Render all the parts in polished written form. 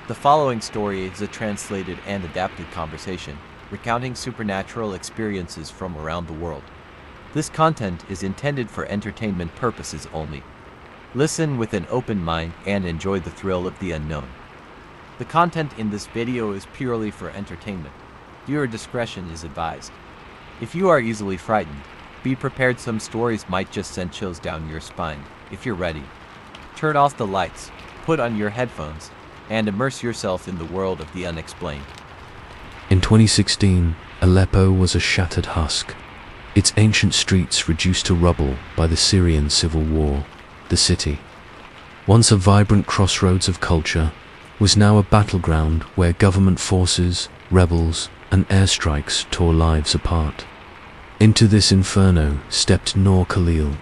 The following story is a translated and adapted conversation, recounting supernatural experiences from around the world. This content is intended for entertainment purposes only. Listen with an open mind and enjoy the thrill of the unknown. The content in this video is purely for entertainment. Viewer discretion is advised. If you are easily frightened, be prepared some stories might just send chills down your spine. If you're ready, turn off the lights, put on your headphones, and immerse yourself in the world of the unexplained. In 2016, Aleppo was a shattered husk, its ancient streets reduced to rubble by the Syrian civil war. The city, once a vibrant crossroads of culture, was now a battleground where government forces, rebels, and airstrikes tore lives apart. Into this inferno stepped Noor Khalil,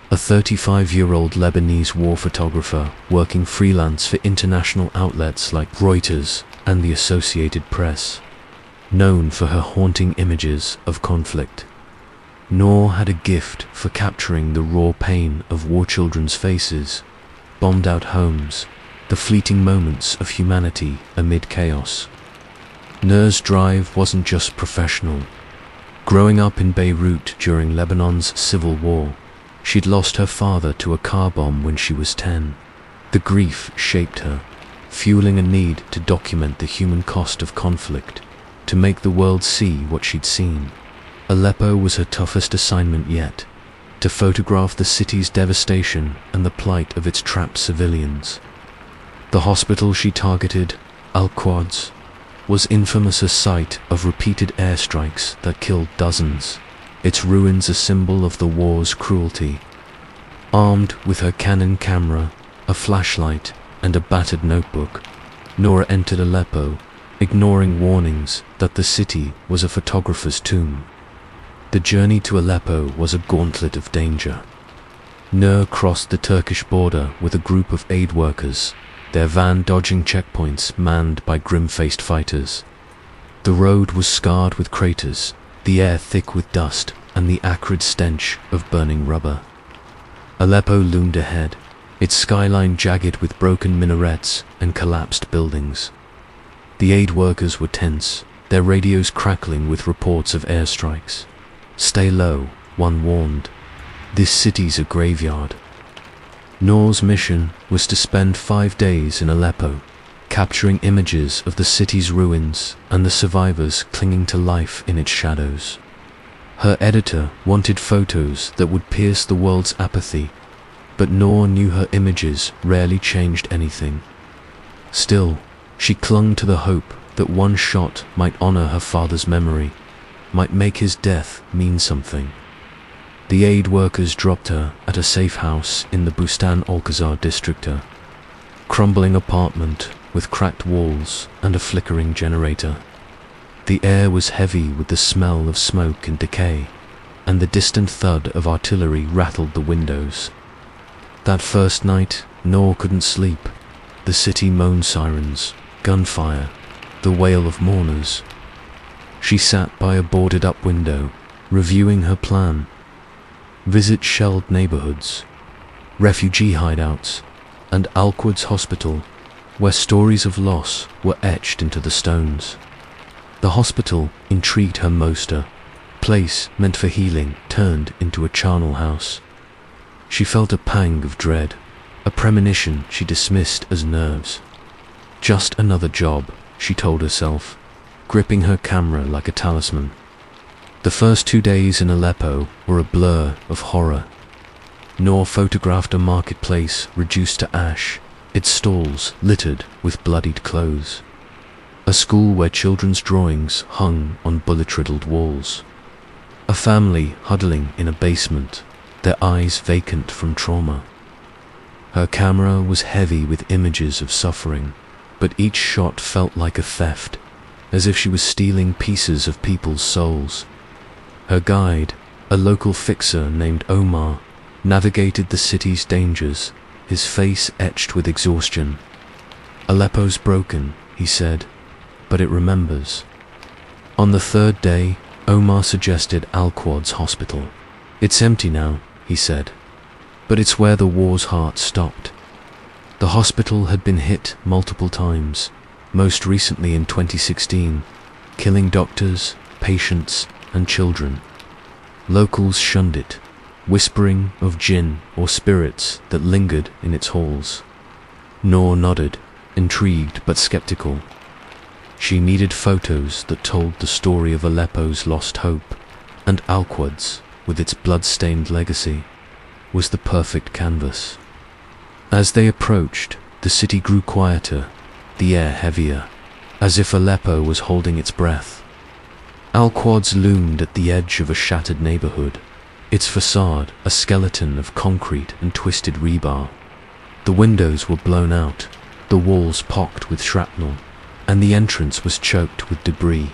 a 35-year-old Lebanese war photographer working freelance for international outlets like Reuters and the Associated Press. Known for her haunting images of conflict, Noor had a gift for capturing the raw pain of war children's faces, bombed-out homes, the fleeting moments of humanity amid chaos. Noor's drive wasn't just professional. Growing up in Beirut during Lebanon's civil war, she'd lost her father to a car bomb when she was 10. The grief shaped her, fueling a need to document the human cost of conflict, to make the world see what she'd seen. Aleppo was her toughest assignment yet, to photograph the city's devastation and the plight of its trapped civilians. The hospital she targeted, Al-Quds, was infamous a site of repeated airstrikes that killed dozens, its ruins a symbol of the war's cruelty. Armed with her Canon camera, a flashlight, and a battered notebook, Noor entered Aleppo, ignoring warnings that the city was a photographer's tomb. The journey to Aleppo was a gauntlet of danger. Noor crossed the Turkish border with a group of aid workers, their van dodging checkpoints manned by grim-faced fighters. The road was scarred with craters, the air thick with dust, and the acrid stench of burning rubber. Aleppo loomed ahead, its skyline jagged with broken minarets and collapsed buildings. The aid workers were tense, their radios crackling with reports of airstrikes. "Stay low," one warned. "This city's a graveyard." Noor's mission was to spend 5 days in Aleppo, capturing images of the city's ruins and the survivors clinging to life in its shadows. Her editor wanted photos that would pierce the world's apathy, but Noor knew her images rarely changed anything. Still, she clung to the hope that one shot might honor her father's memory, might make his death mean something. The aid workers dropped her at a safe house in the Bustan-Alcazar district, a crumbling apartment with cracked walls and a flickering generator. The air was heavy with the smell of smoke and decay, and the distant thud of artillery rattled the windows. That first night, Noor couldn't sleep. The city moaned sirens, gunfire, the wail of mourners. She sat by a boarded-up window, reviewing her plan. Visit shelled neighborhoods, refugee hideouts, and Al-Quds Hospital, where stories of loss were etched into the stones. The hospital intrigued her most, a place meant for healing turned into a charnel house. She felt a pang of dread, a premonition she dismissed as nerves. Just another job, she told herself, gripping her camera like a talisman. The first 2 days in Aleppo were a blur of horror. Noor photographed a marketplace reduced to ash, its stalls littered with bloodied clothes. A school where children's drawings hung on bullet-riddled walls. A family huddling in a basement, their eyes vacant from trauma. Her camera was heavy with images of suffering, but each shot felt like a theft, as if she was stealing pieces of people's souls. Her guide, a local fixer named Omar, navigated the city's dangers, his face etched with exhaustion. "Aleppo's broken," he said, "but it remembers." On the 3rd day, Omar suggested Al-Quds Hospital. "It's empty now," he said, "but it's where the war's heart stopped." The hospital had been hit multiple times, most recently in 2016, killing doctors, patients, and children. Locals shunned it, whispering of jinn or spirits that lingered in its halls. Noor nodded, intrigued but skeptical. She needed photos that told the story of Aleppo's lost hope, and Al-Quds, with its blood-stained legacy, was the perfect canvas. As they approached, the city grew quieter, the air heavier, as if Aleppo was holding its breath. Al-Quds loomed at the edge of a shattered neighborhood, its facade a skeleton of concrete and twisted rebar. The windows were blown out, the walls pocked with shrapnel, and the entrance was choked with debris.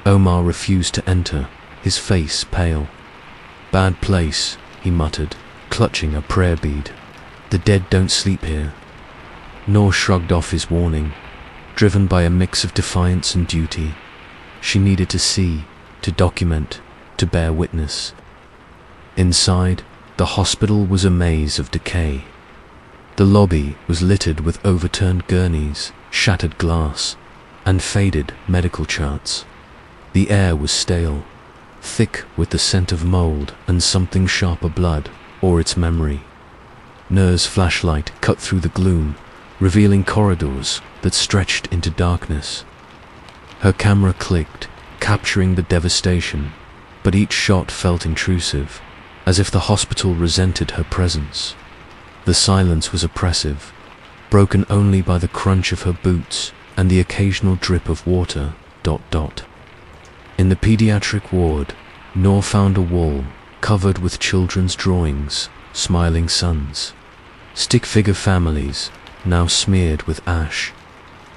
Omar refused to enter, his face pale. "Bad place," he muttered, clutching a prayer bead. "The dead don't sleep here." Noor shrugged off his warning, driven by a mix of defiance and duty. She needed to see, to document, to bear witness. Inside, the hospital was a maze of decay. The lobby was littered with overturned gurneys, shattered glass, and faded medical charts. The air was stale, thick with the scent of mold and something sharper blood, or its memory. Noor's flashlight cut through the gloom, revealing corridors that stretched into darkness. Her camera clicked, capturing the devastation, but each shot felt intrusive, as if the hospital resented her presence. The silence was oppressive, broken only by the crunch of her boots and the occasional drip of water. In the pediatric ward, Noor found a wall covered with children's drawings, smiling suns, stick figure families, now smeared with ash.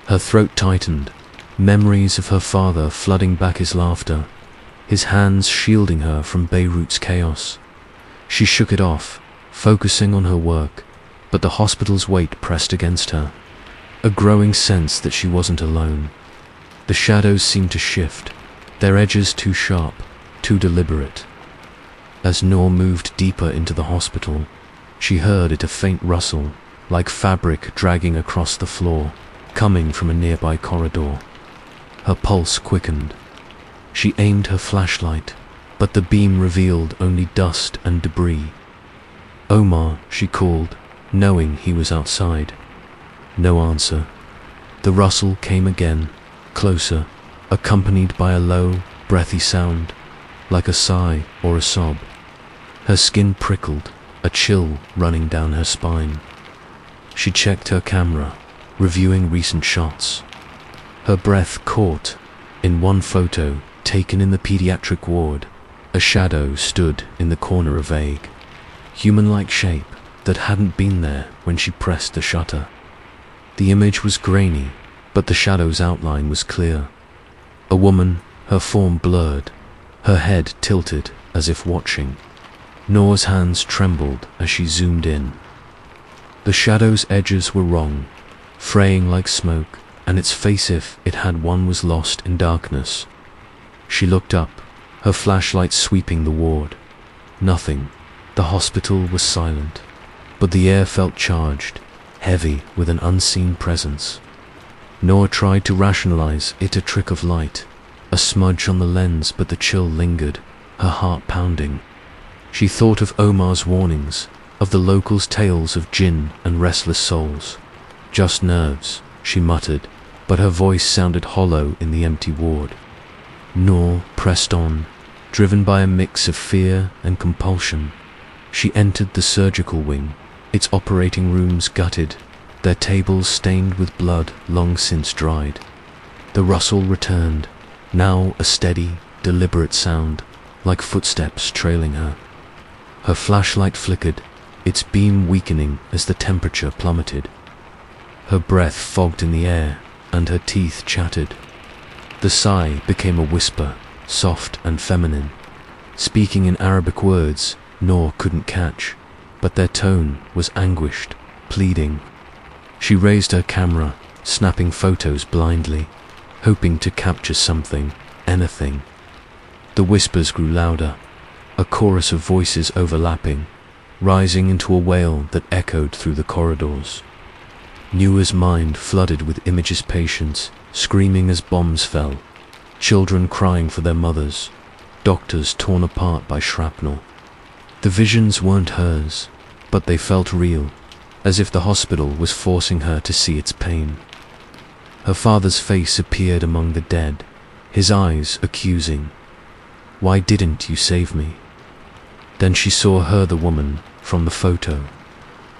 Her throat tightened, memories of her father flooding back his laughter, his hands shielding her from Beirut's chaos. She shook it off, focusing on her work, but the hospital's weight pressed against her, a growing sense that she wasn't alone. The shadows seemed to shift, their edges too sharp, too deliberate. As Noor moved deeper into the hospital, she heard it a faint rustle, like fabric dragging across the floor, coming from a nearby corridor. Her pulse quickened. She aimed her flashlight, but the beam revealed only dust and debris. "Omar," she called, knowing he was outside. No answer. The rustle came again, closer, accompanied by a low, breathy sound, like a sigh or a sob. Her skin prickled, a chill running down her spine. She checked her camera, reviewing recent shots. Her breath caught. In one photo, taken in the pediatric ward, a shadow stood in the corner, a vague, human-like shape that hadn't been there when she pressed the shutter. The image was grainy, but the shadow's outline was clear. A woman, her form blurred, her head tilted as if watching. Noor's hands trembled as she zoomed in. The shadow's edges were wrong, fraying like smoke, and its face, if it had one, was lost in darkness. She looked up, her flashlight sweeping the ward. Nothing. The hospital was silent, but the air felt charged, heavy with an unseen presence. Noor tried to rationalize it, a trick of light, a smudge on the lens, but the chill lingered, her heart pounding. She thought of Omar's warnings, of the locals' tales of jinn and restless souls. "Just nerves," she muttered, but her voice sounded hollow in the empty ward. Noor pressed on, driven by a mix of fear and compulsion. She entered the surgical wing, its operating rooms gutted, their tables stained with blood long since dried. The rustle returned, now a steady, deliberate sound, like footsteps trailing her. Her flashlight flickered, its beam weakening as the temperature plummeted. Her breath fogged in the air, and her teeth chattered. The sigh became a whisper, soft and feminine, speaking in Arabic words Noor couldn't catch, but their tone was anguished, pleading. She raised her camera, snapping photos blindly, hoping to capture something, anything. The whispers grew louder, a chorus of voices overlapping, rising into a wail that echoed through the corridors. Nua's mind flooded with images, patients screaming as bombs fell, children crying for their mothers, doctors torn apart by shrapnel. The visions weren't hers, but they felt real, as if the hospital was forcing her to see its pain. Her father's face appeared among the dead, his eyes accusing. "Why didn't you save me?" Then she saw her, the woman from the photo.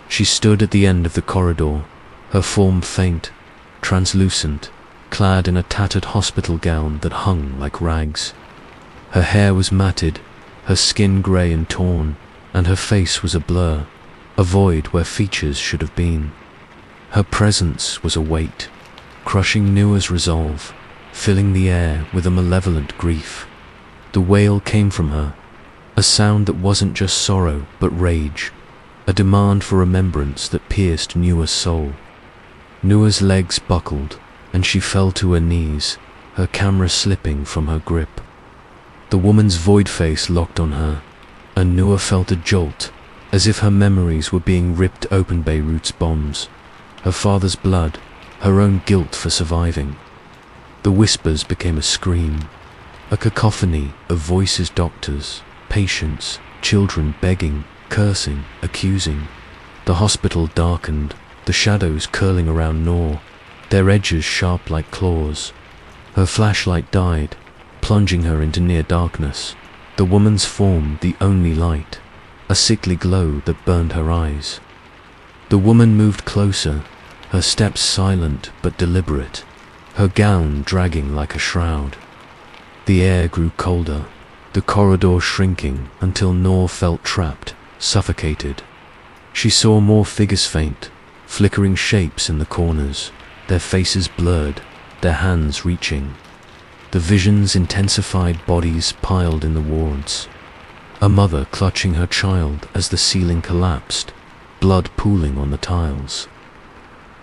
She stood at the end of the corridor, her form faint, translucent, clad in a tattered hospital gown that hung like rags. Her hair was matted, her skin grey and torn, and her face was a blur, a void where features should have been. Her presence was a weight, crushing Nua's resolve, filling the air with a malevolent grief. The wail came from her, a sound that wasn't just sorrow but rage, a demand for remembrance that pierced Nua's soul. Nua's legs buckled, and she fell to her knees, her camera slipping from her grip. The woman's void face locked on her, and Nua felt a jolt, as if her memories were being ripped open. Beirut's bombs, her father's blood, her own guilt for surviving. The whispers became a scream, a cacophony of voices, doctors, patients, children begging, cursing, accusing. The hospital darkened, the shadows curling around Noor, their edges sharp like claws. Her flashlight died, plunging her into near darkness, the woman's form the only light, a sickly glow that burned her eyes. The woman moved closer, her steps silent but deliberate, her gown dragging like a shroud. The air grew colder, the corridor shrinking until Noor felt trapped, suffocated. She saw more figures faint, flickering shapes in the corners, their faces blurred, their hands reaching. The visions intensified, bodies piled in the wards. A mother clutching her child as the ceiling collapsed, blood pooling on the tiles.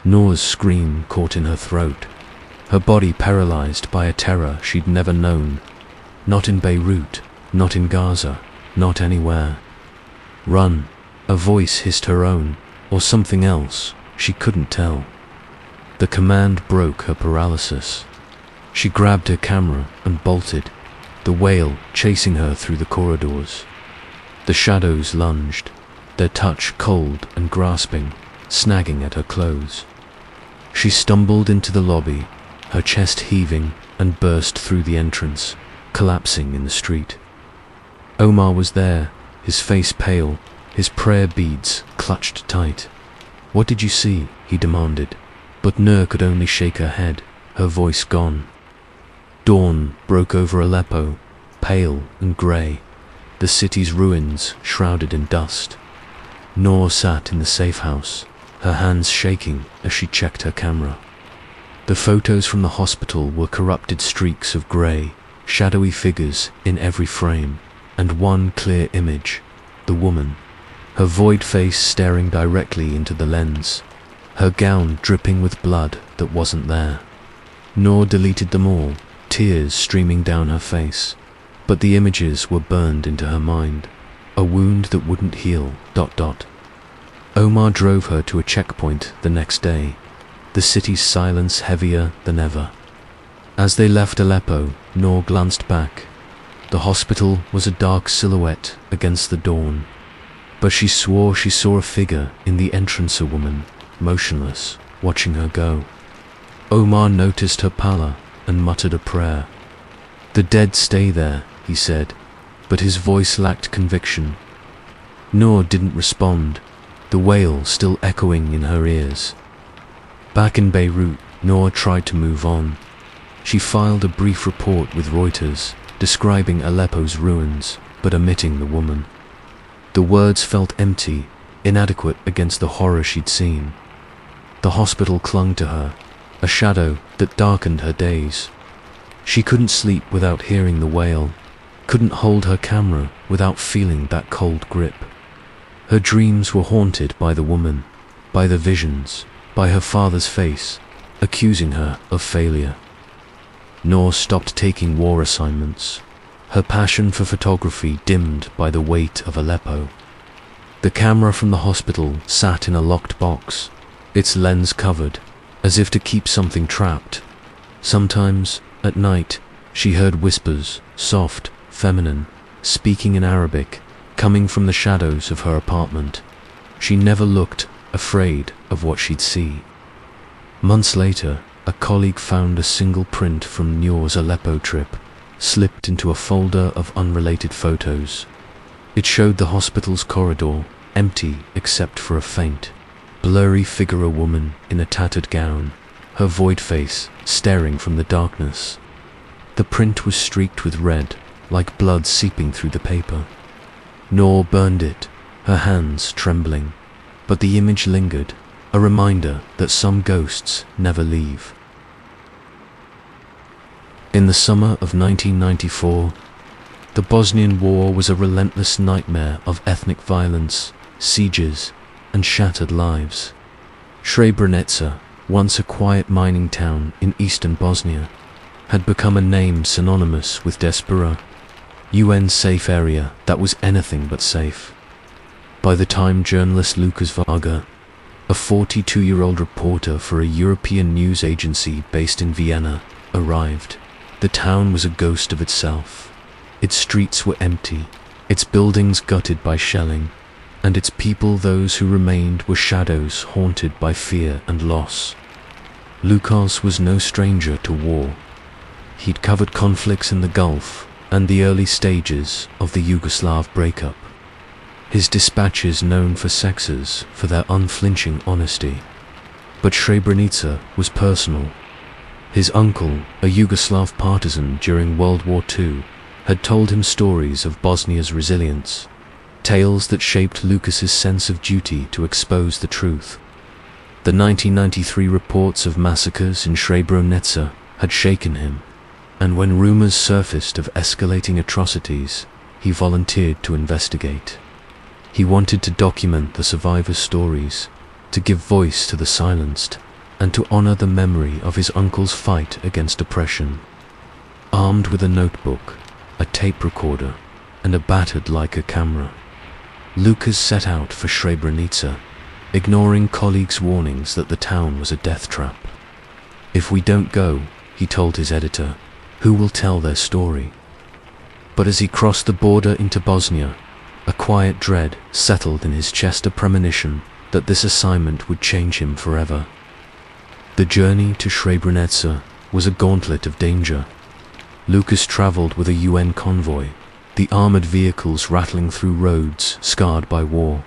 Noor's scream caught in her throat, her body paralyzed by a terror she'd never known. Not in Beirut, not in Gaza, not anywhere. "Run," a voice hissed her own, or something else, she couldn't tell. The command broke her paralysis. She grabbed her camera and bolted, the wail chasing her through the corridors. The shadows lunged, their touch cold and grasping, snagging at her clothes. She stumbled into the lobby, her chest heaving, and burst through the entrance, collapsing in the street. Omar was there, his face pale, his prayer beads clutched tight. "What did you see?" he demanded, but Nur could only shake her head, her voice gone. Dawn broke over Aleppo, pale and grey, the city's ruins shrouded in dust. Noor sat in the safe house, her hands shaking as she checked her camera. The photos from the hospital were corrupted streaks of grey, shadowy figures in every frame, and one clear image, the woman, her void face staring directly into the lens, her gown dripping with blood that wasn't there. Noor deleted them all, tears streaming down her face, but the images were burned into her mind, a wound that wouldn't heal. Omar drove her to a checkpoint the next day, the city's silence heavier than ever. As they left Aleppo, Noor glanced back. The hospital was a dark silhouette against the dawn, but she swore she saw a figure in the entrance, a woman, motionless, watching her go. Omar noticed her pallor and muttered a prayer. "The dead stay there," he said, but his voice lacked conviction. Noor didn't respond, the wail still echoing in her ears. Back in Beirut, Noor tried to move on. She filed a brief report with Reuters, describing Aleppo's ruins, but omitting the woman. The words felt empty, inadequate against the horror she'd seen. The hospital clung to her, a shadow that darkened her days. She couldn't sleep without hearing the wail, couldn't hold her camera without feeling that cold grip. Her dreams were haunted by the woman, by the visions, by her father's face, accusing her of failure. Noor stopped taking war assignments, her passion for photography dimmed by the weight of Aleppo. The camera from the hospital sat in a locked box, its lens covered, as if to keep something trapped. Sometimes, at night, she heard whispers, soft, feminine, speaking in Arabic, coming from the shadows of her apartment. She never looked, afraid of what she'd see. Months later, a colleague found a single print from Noor's Aleppo trip, slipped into a folder of unrelated photos. It showed the hospital's corridor, empty except for a faint, blurry figure, a woman in a tattered gown, her void face staring from the darkness. The print was streaked with red, like blood seeping through the paper. Noor burned it, her hands trembling, but the image lingered, a reminder that some ghosts never leave. In the summer of 1994, the Bosnian War was a relentless nightmare of ethnic violence, sieges, and shattered lives. Srebrenica, once a quiet mining town in eastern Bosnia, had become a name synonymous with despair, UN safe area that was anything but safe. By the time journalist Lucas Varga, a 42-year-old reporter for a European news agency based in Vienna, arrived, the town was a ghost of itself. Its streets were empty, its buildings gutted by shelling, and its people, those who remained, were shadows haunted by fear and loss. Lukas was no stranger to war. He'd covered conflicts in the Gulf and the early stages of the Yugoslav breakup. His dispatches known for sexes for their unflinching honesty. But Srebrenica was personal. His uncle, a Yugoslav partisan during World War II, had told him stories of Bosnia's resilience, tales that shaped Lucas's sense of duty to expose the truth. The 1993 reports of massacres in Srebrenica had shaken him, and when rumors surfaced of escalating atrocities, he volunteered to investigate. He wanted to document the survivors' stories, to give voice to the silenced, and to honor the memory of his uncle's fight against oppression. Armed with a notebook, a tape recorder, and a battered Leica camera, Lucas set out for Srebrenica, ignoring colleagues' warnings that the town was a death trap. "If we don't go," he told his editor, "who will tell their story?" But as he crossed the border into Bosnia, a quiet dread settled in his chest, a premonition that this assignment would change him forever. The journey to Srebrenica was a gauntlet of danger. Lucas traveled with a UN convoy, the armored vehicles rattling through roads scarred by war.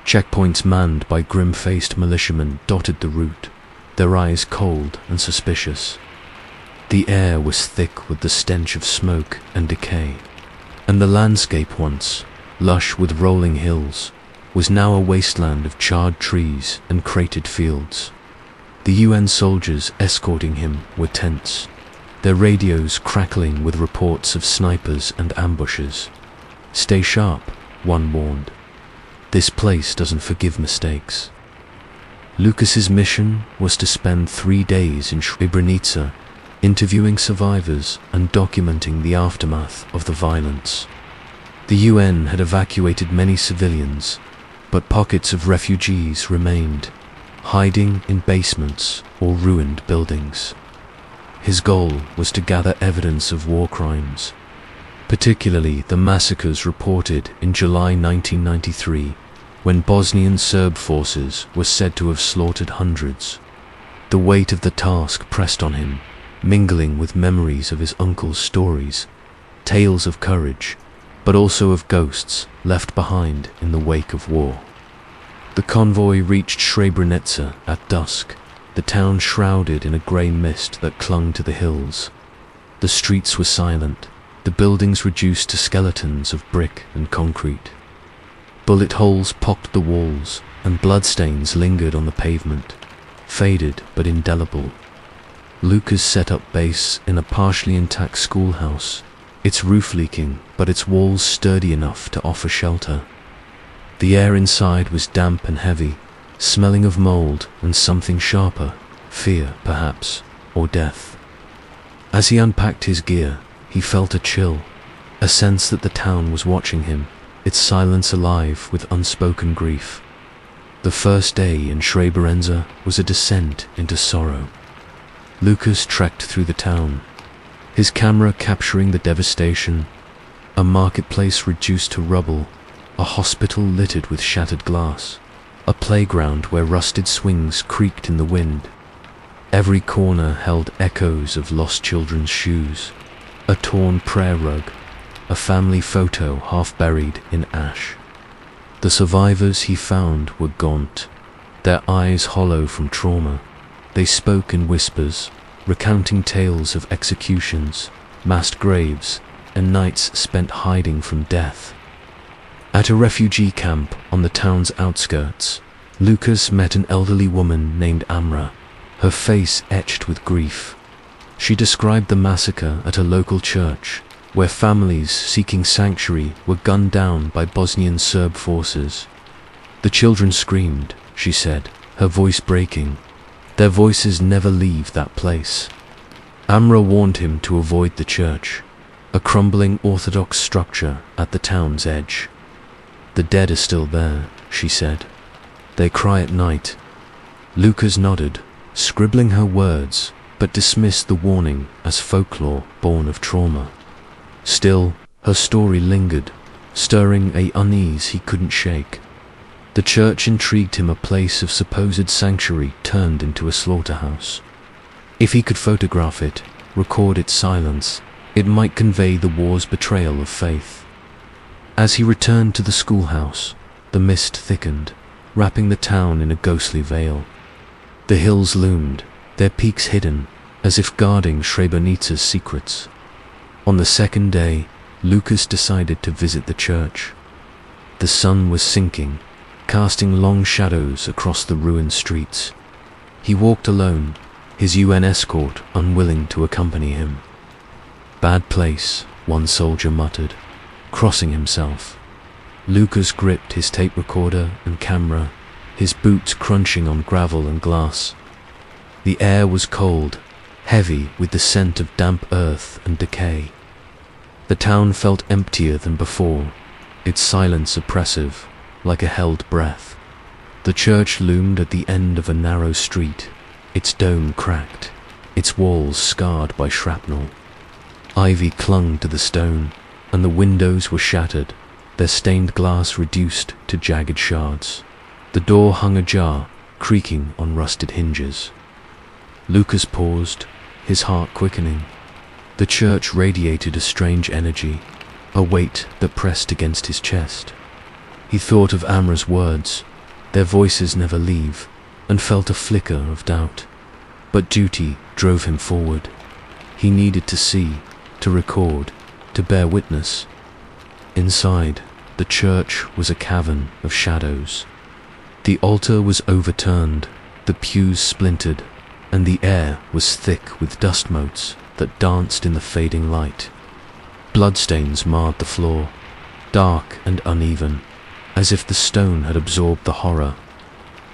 Checkpoints manned by grim-faced militiamen dotted the route, their eyes cold and suspicious. The air was thick with the stench of smoke and decay, and the landscape, once lush with rolling hills, was now a wasteland of charred trees and cratered fields. The UN soldiers escorting him were tense, their radios crackling with reports of snipers and ambushes. "Stay sharp," one warned. "This place doesn't forgive mistakes." Lucas's mission was to spend 3 days in Srebrenica, interviewing survivors and documenting the aftermath of the violence. The UN had evacuated many civilians, but pockets of refugees remained, hiding in basements or ruined buildings. His goal was to gather evidence of war crimes, particularly the massacres reported in July 1993, when Bosnian Serb forces were said to have slaughtered hundreds. The weight of the task pressed on him, mingling with memories of his uncle's stories, tales of courage, but also of ghosts left behind in the wake of war. The convoy reached Srebrenica at dusk, the town shrouded in a grey mist that clung to the hills. The streets were silent, the buildings reduced to skeletons of brick and concrete. Bullet holes pocked the walls, and bloodstains lingered on the pavement, faded but indelible. Lucas set up base in a partially intact schoolhouse, its roof leaking, but its walls sturdy enough to offer shelter. The air inside was damp and heavy, smelling of mold and something sharper, fear perhaps, or death. As he unpacked his gear, he felt a chill, a sense that the town was watching him, its silence alive with unspoken grief. The first day in Srebrenica was a descent into sorrow. Lucas trekked through the town, his camera capturing the devastation: a marketplace reduced to rubble, a hospital littered with shattered glass, a playground where rusted swings creaked in the wind. Every corner held echoes of lost children's shoes, a torn prayer rug, a family photo half buried in ash. The survivors he found were gaunt, their eyes hollow from trauma. They spoke in whispers, recounting tales of executions, massed graves, and nights spent hiding from death. At a refugee camp on the town's outskirts, Lucas met an elderly woman named Amra, her face etched with grief. She described the massacre at a local church, where families seeking sanctuary were gunned down by Bosnian Serb forces. The children screamed, she said, her voice breaking. Their voices never leave that place. Amra warned him to avoid the church, a crumbling Orthodox structure at the town's edge. The dead are still there, she said. They cry at night. Lucas nodded, scribbling her words, but dismissed the warning as folklore born of trauma. Still, her story lingered, stirring an unease he couldn't shake. The church intrigued him, a place of supposed sanctuary turned into a slaughterhouse. If he could photograph it, record its silence, it might convey the war's betrayal of faith. As he returned to the schoolhouse, the mist thickened, wrapping the town in a ghostly veil. The hills loomed, their peaks hidden, as if guarding Srebrenica's secrets. On the second day, Lucas decided to visit the church. The sun was sinking, casting long shadows across the ruined streets. He walked alone, his UN escort unwilling to accompany him. "Bad place," one soldier muttered, crossing himself. Lucas gripped his tape recorder and camera, his boots crunching on gravel and glass. The air was cold, heavy with the scent of damp earth and decay. The town felt emptier than before, its silence oppressive, like a held breath. The church loomed at the end of a narrow street, its dome cracked, its walls scarred by shrapnel. Ivy clung to the stone, and the windows were shattered, their stained glass reduced to jagged shards. The door hung ajar, creaking on rusted hinges. Lucas paused, his heart quickening. The church radiated a strange energy, a weight that pressed against his chest. He thought of Amra's words, "Their voices never leave," and felt a flicker of doubt. But duty drove him forward. He needed to see, to record, to bear witness. Inside, the church was a cavern of shadows. The altar was overturned, the pews splintered, and the air was thick with dust motes that danced in the fading light. Bloodstains marred the floor, dark and uneven, as if the stone had absorbed the horror.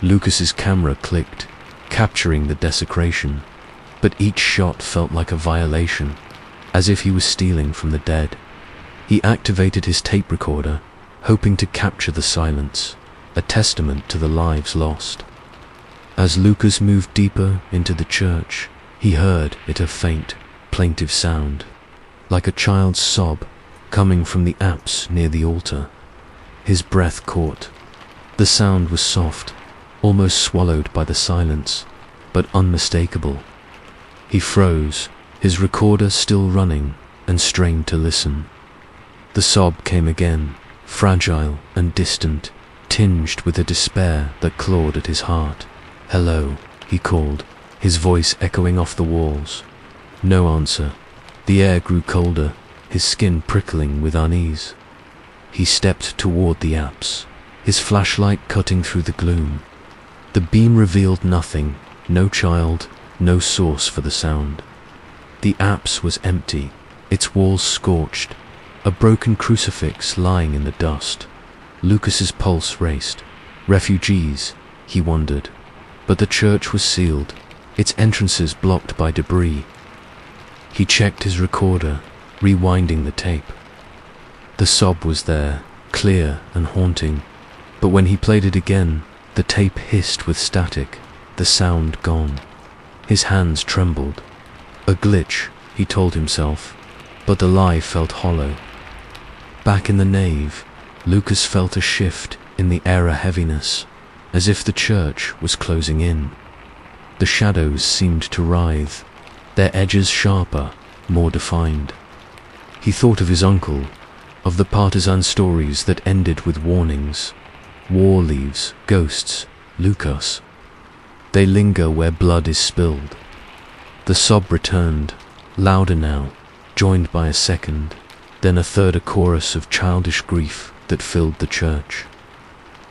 Lucas's camera clicked, capturing the desecration, but each shot felt like a violation, as if he was stealing from the dead. He activated his tape recorder, hoping to capture the silence, a testament to the lives lost. As Lucas moved deeper into the church, he heard it, a faint, plaintive sound, like a child's sob coming from the apse near the altar. His breath caught. The sound was soft, almost swallowed by the silence, but unmistakable. He froze, his recorder still running, and strained to listen. The sob came again, fragile and distant, tinged with a despair that clawed at his heart. "Hello," he called, his voice echoing off the walls. No answer. The air grew colder, his skin prickling with unease. He stepped toward the apse, his flashlight cutting through the gloom. The beam revealed nothing, no child, no source for the sound. The apse was empty, its walls scorched, a broken crucifix lying in the dust. Lucas's pulse raced. Refugees, he wondered. But the church was sealed, its entrances blocked by debris. He checked his recorder, rewinding the tape. The sob was there, clear and haunting, but when he played it again, The tape hissed with static, the sound gone. His hands trembled. A glitch, he told himself, but the lie felt hollow. Back in the nave, Lucas felt a shift in the air, a heaviness, as if the church was closing in. The shadows seemed to writhe, their edges sharper, more defined. He thought of his uncle, of the partisan stories that ended with warnings. War leaves, ghosts, Lucas. They linger where blood is spilled. The sob returned, louder now, joined by a second, then a third, a chorus of childish grief that filled the church.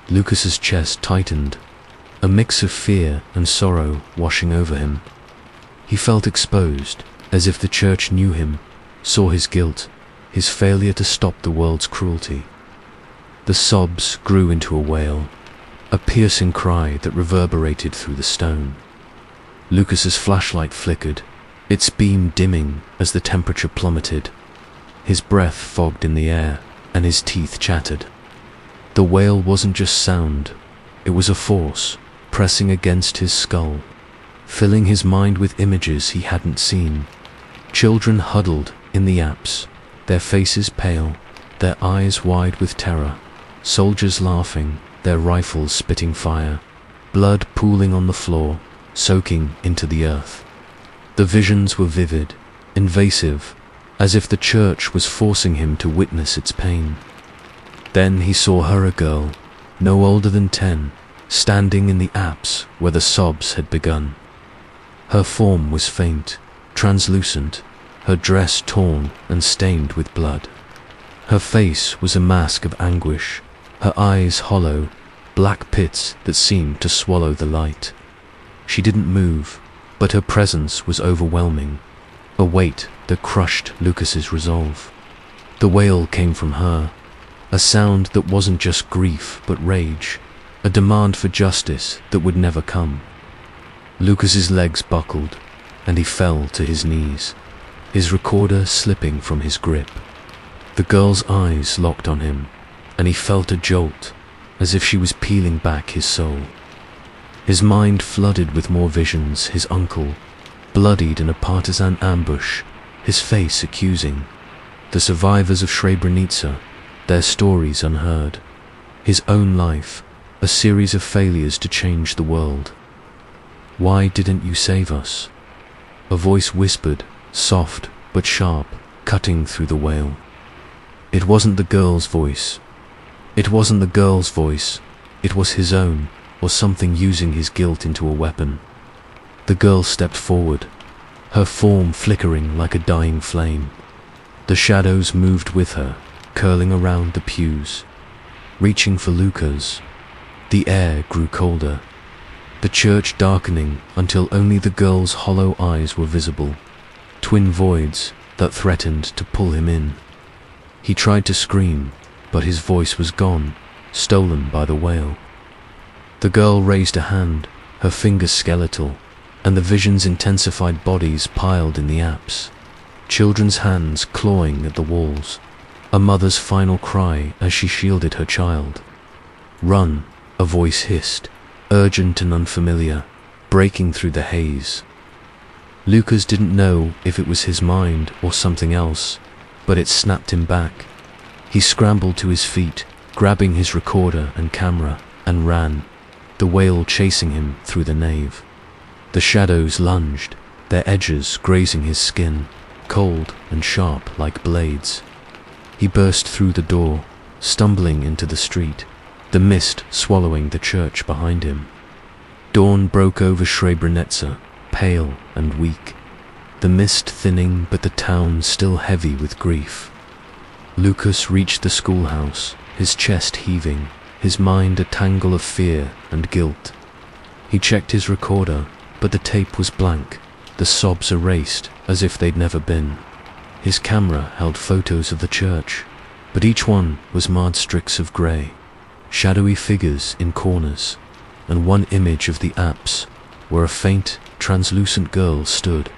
Lucas's chest tightened, a mix of fear and sorrow washing over him. He felt exposed, as if the church knew him, saw his guilt, his failure to stop the world's cruelty. The sobs grew into a wail, a piercing cry that reverberated through the stone. Lucas's flashlight flickered, its beam dimming as the temperature plummeted. His breath fogged in the air, and his teeth chattered. The wail wasn't just sound, it was a force, pressing against his skull, filling his mind with images he hadn't seen. Children huddled in the apse, their faces pale, their eyes wide with terror. Soldiers laughing, their rifles spitting fire, blood pooling on the floor, soaking into the earth. The visions were vivid, invasive, as if the church was forcing him to witness its pain. Then he saw her, a girl, no older than 10, standing in the apse where the sobs had begun. Her form was faint, translucent, her dress torn and stained with blood. Her face was a mask of anguish, her eyes hollow, black pits that seemed to swallow the light. She didn't move, but her presence was overwhelming, a weight that crushed Lucas's resolve. The wail came from her, a sound that wasn't just grief but rage, a demand for justice that would never come. Lucas's legs buckled, and he fell to his knees, his recorder slipping from his grip. The girl's eyes locked on him, and he felt a jolt, as if she was peeling back his soul. His mind flooded with more visions, his uncle, bloodied in a partisan ambush, his face accusing. The survivors of Srebrenica, their stories unheard. His own life, a series of failures to change the world. "Why didn't you save us?" A voice whispered, soft but sharp, cutting through the wail. It wasn't the girl's voice. It wasn't the girl's voice. It was his own, or something using his guilt into a weapon. The girl stepped forward, her form flickering like a dying flame. The shadows moved with her, curling around the pews, reaching for Lucas. The air grew colder, the church darkening until only the girl's hollow eyes were visible, twin voids that threatened to pull him in. He tried to scream, but his voice was gone, stolen by the wail. The girl raised a hand, her fingers skeletal, and the vision's intensified bodies piled in the apse. Children's hands clawing at the walls, a mother's final cry as she shielded her child. "Run," a voice hissed, urgent and unfamiliar, breaking through the haze. Lucas didn't know if it was his mind or something else, but it snapped him back. He scrambled to his feet, grabbing his recorder and camera, and ran, the wail chasing him through the nave. The shadows lunged, their edges grazing his skin, cold and sharp like blades. He burst through the door, stumbling into the street, the mist swallowing the church behind him. Dawn broke over Srebrenica, pale and weak, the mist thinning but the town still heavy with grief. Lucas reached the schoolhouse, his chest heaving, his mind a tangle of fear and guilt. He checked his recorder, but the tape was blank, the sobs erased as if they'd never been. His camera held photos of the church, but each one was marred streaks of grey, shadowy figures in corners, and one image of the apse where a faint, translucent girl stood,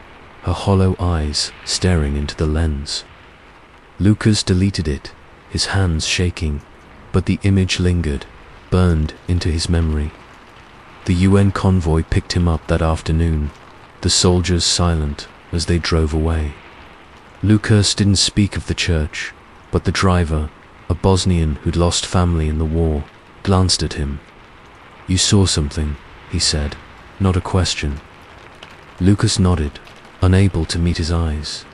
her hollow eyes staring into the lens. Lucas deleted it, his hands shaking, but the image lingered, burned into his memory, The UN convoy picked him up that afternoon, the soldiers silent as they drove away. Lucas didn't speak of the church, but the driver, a Bosnian who'd lost family in the war, glanced at him. "You saw something," he said, not a question. Lucas nodded, unable to meet his eyes.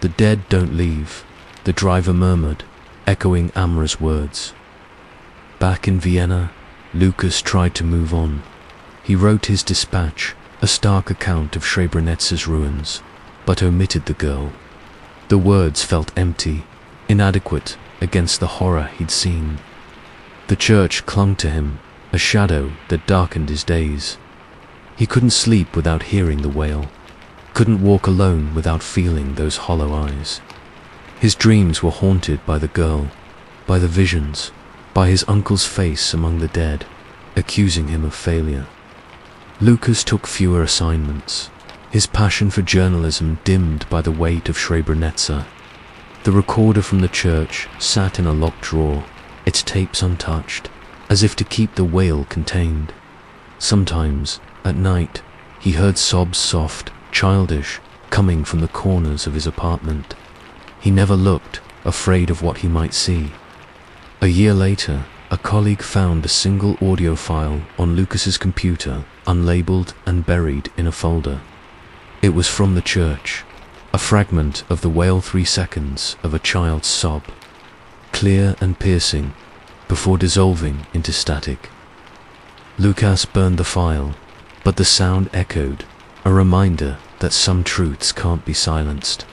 "The dead don't leave," the driver murmured, echoing Amra's words. Back in Vienna, Lucas tried to move on. He wrote his dispatch, a stark account of Srebrenitsa's ruins, but omitted the girl. The words felt empty, inadequate against the horror he'd seen. The church clung to him, a shadow that darkened his days. He couldn't sleep without hearing the wail, couldn't walk alone without feeling those hollow eyes. His dreams were haunted by the girl, by the visions, by his uncle's face among the dead, accusing him of failure. Lucas took fewer assignments, his passion for journalism dimmed by the weight of Srebrenica. The recorder from the church sat in a locked drawer, its tapes untouched, as if to keep the wail contained. Sometimes, at night, he heard sobs soft, childish, coming from the corners of his apartment. He never looked, afraid of what he might see. A year later, a colleague found a single audio file on Lucas's computer, unlabeled and buried in a folder. It was from the church, a fragment of the wail 3 seconds of a child's sob, clear and piercing, before dissolving into static. Lucas burned the file, but the sound echoed, a reminder that some truths can't be silenced.